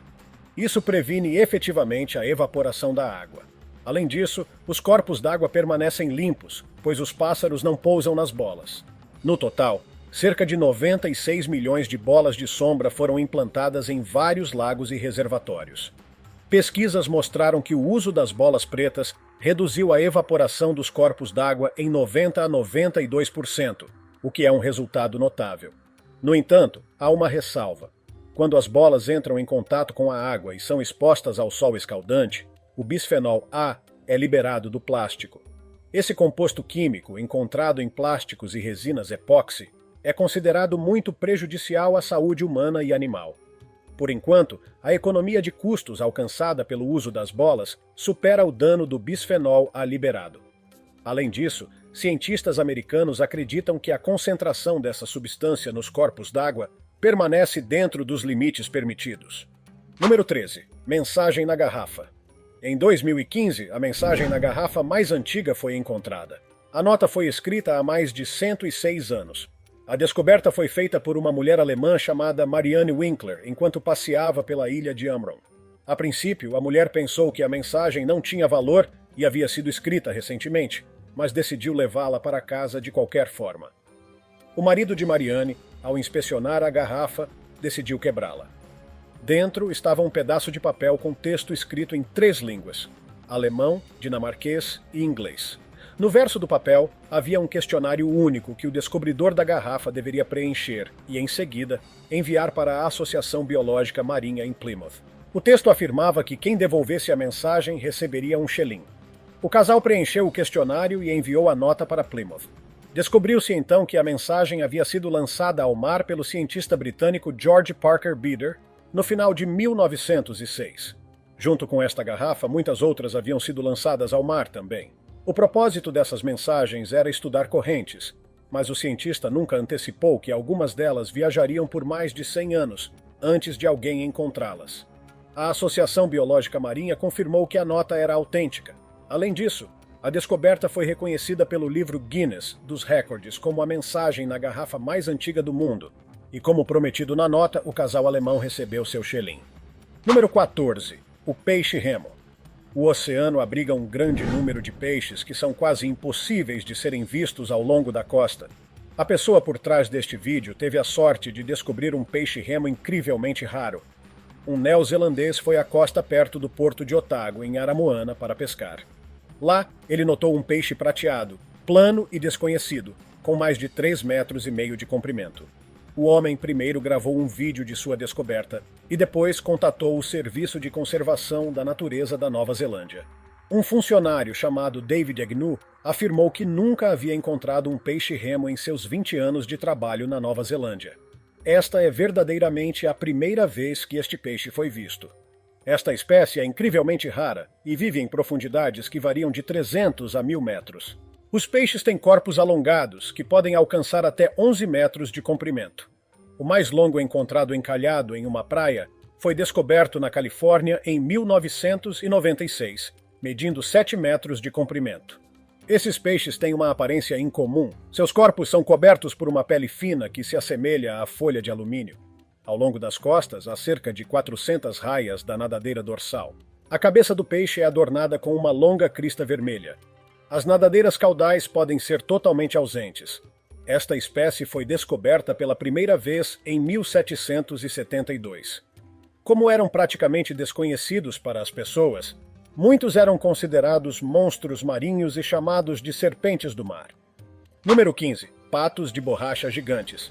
Isso previne efetivamente a evaporação da água. Além disso, os corpos d'água permanecem limpos, pois os pássaros não pousam nas bolas. No total, cerca de 96 milhões de bolas de sombra foram implantadas em vários lagos e reservatórios. Pesquisas mostraram que o uso das bolas pretas reduziu a evaporação dos corpos d'água em 90 a 92%, o que é um resultado notável. No entanto, há uma ressalva. Quando as bolas entram em contato com a água e são expostas ao sol escaldante, o bisfenol A é liberado do plástico. Esse composto químico, encontrado em plásticos e resinas epóxi, é considerado muito prejudicial à saúde humana e animal. Por enquanto, a economia de custos alcançada pelo uso das bolas supera o dano do bisfenol A liberado. Além disso, cientistas americanos acreditam que a concentração dessa substância nos corpos d'água permanece dentro dos limites permitidos. Número 13. Mensagem na garrafa. Em 2015, a mensagem na garrafa mais antiga foi encontrada. A nota foi escrita há mais de 106 anos. A descoberta foi feita por uma mulher alemã chamada Marianne Winkler, enquanto passeava pela ilha de Amrum. A princípio, a mulher pensou que a mensagem não tinha valor e havia sido escrita recentemente, mas decidiu levá-la para casa de qualquer forma. O marido de Marianne, ao inspecionar a garrafa, decidiu quebrá-la. Dentro estava um pedaço de papel com texto escrito em 3 línguas: alemão, dinamarquês e inglês. No verso do papel, havia um questionário único que o descobridor da garrafa deveria preencher e, em seguida, enviar para a Associação Biológica Marinha em Plymouth. O texto afirmava que quem devolvesse a mensagem receberia um xelim. O casal preencheu o questionário e enviou a nota para Plymouth. Descobriu-se então que a mensagem havia sido lançada ao mar pelo cientista britânico George Parker Bidder no final de 1906. Junto com esta garrafa, muitas outras haviam sido lançadas ao mar também. O propósito dessas mensagens era estudar correntes, mas o cientista nunca antecipou que algumas delas viajariam por mais de 100 anos, antes de alguém encontrá-las. A Associação Biológica Marinha confirmou que a nota era autêntica. Além disso, a descoberta foi reconhecida pelo livro Guinness dos Recordes como a mensagem na garrafa mais antiga do mundo, e como prometido na nota, o casal alemão recebeu seu xelim. Número 14. O peixe-remo. O oceano abriga um grande número de peixes que são quase impossíveis de serem vistos ao longo da costa. A pessoa por trás deste vídeo teve a sorte de descobrir um peixe-remo incrivelmente raro. Um neozelandês foi à costa perto do porto de Otago, em Aramoana, para pescar. Lá, ele notou um peixe prateado, plano e desconhecido, com mais de 3,5 metros de comprimento. O homem primeiro gravou um vídeo de sua descoberta e depois contatou o Serviço de Conservação da Natureza da Nova Zelândia. Um funcionário chamado David Agnew afirmou que nunca havia encontrado um peixe-remo em seus 20 anos de trabalho na Nova Zelândia. Esta é verdadeiramente a primeira vez que este peixe foi visto. Esta espécie é incrivelmente rara e vive em profundidades que variam de 300 a 1.000 metros. Os peixes têm corpos alongados, que podem alcançar até 11 metros de comprimento. O mais longo encontrado encalhado em uma praia foi descoberto na Califórnia em 1996, medindo 7 metros de comprimento. Esses peixes têm uma aparência incomum. Seus corpos são cobertos por uma pele fina que se assemelha à folha de alumínio. Ao longo das costas, há cerca de 400 raias da nadadeira dorsal. A cabeça do peixe é adornada com uma longa crista vermelha. As nadadeiras caudais podem ser totalmente ausentes. Esta espécie foi descoberta pela primeira vez em 1772. Como eram praticamente desconhecidos para as pessoas, muitos eram considerados monstros marinhos e chamados de serpentes do mar. Número 15. Patos de borracha gigantes.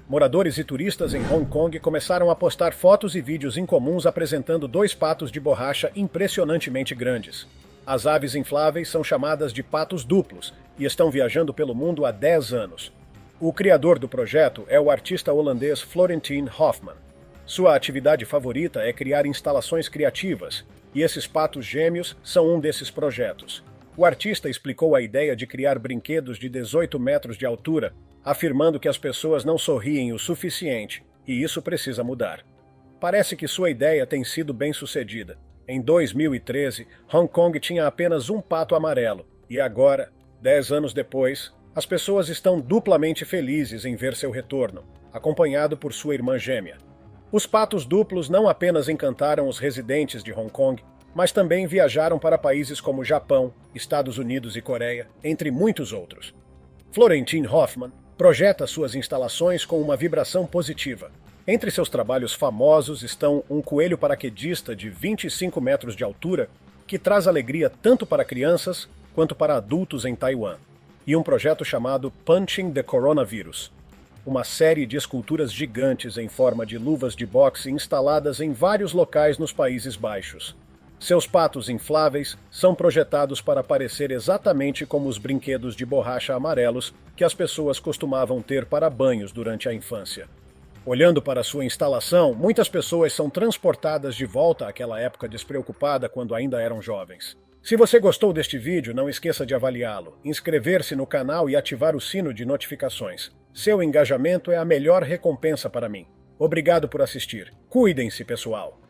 Moradores e turistas em Hong Kong começaram a postar fotos e vídeos incomuns apresentando 2 patos de borracha impressionantemente grandes. As aves infláveis são chamadas de patos duplos e estão viajando pelo mundo há 10 anos. O criador do projeto é o artista holandês Florentin Hoffman. Sua atividade favorita é criar instalações criativas, e esses patos gêmeos são um desses projetos. O artista explicou a ideia de criar brinquedos de 18 metros de altura, afirmando que as pessoas não sorriem o suficiente, e isso precisa mudar. Parece que sua ideia tem sido bem-sucedida. Em 2013, Hong Kong tinha apenas um pato amarelo, e agora, 10 anos depois, as pessoas estão duplamente felizes em ver seu retorno, acompanhado por sua irmã gêmea. Os patos duplos não apenas encantaram os residentes de Hong Kong, mas também viajaram para países como Japão, Estados Unidos e Coreia, entre muitos outros. Florentine Hoffmann projeta suas instalações com uma vibração positiva. Entre seus trabalhos famosos estão um coelho paraquedista de 25 metros de altura, que traz alegria tanto para crianças quanto para adultos em Taiwan, e um projeto chamado Punching the Coronavirus, uma série de esculturas gigantes em forma de luvas de boxe instaladas em vários locais nos Países Baixos. Seus patos infláveis são projetados para parecer exatamente como os brinquedos de borracha amarelos que as pessoas costumavam ter para banhos durante a infância. Olhando para sua instalação, muitas pessoas são transportadas de volta àquela época despreocupada quando ainda eram jovens. Se você gostou deste vídeo, não esqueça de avaliá-lo, inscrever-se no canal e ativar o sino de notificações. Seu engajamento é a melhor recompensa para mim. Obrigado por assistir. Cuidem-se, pessoal!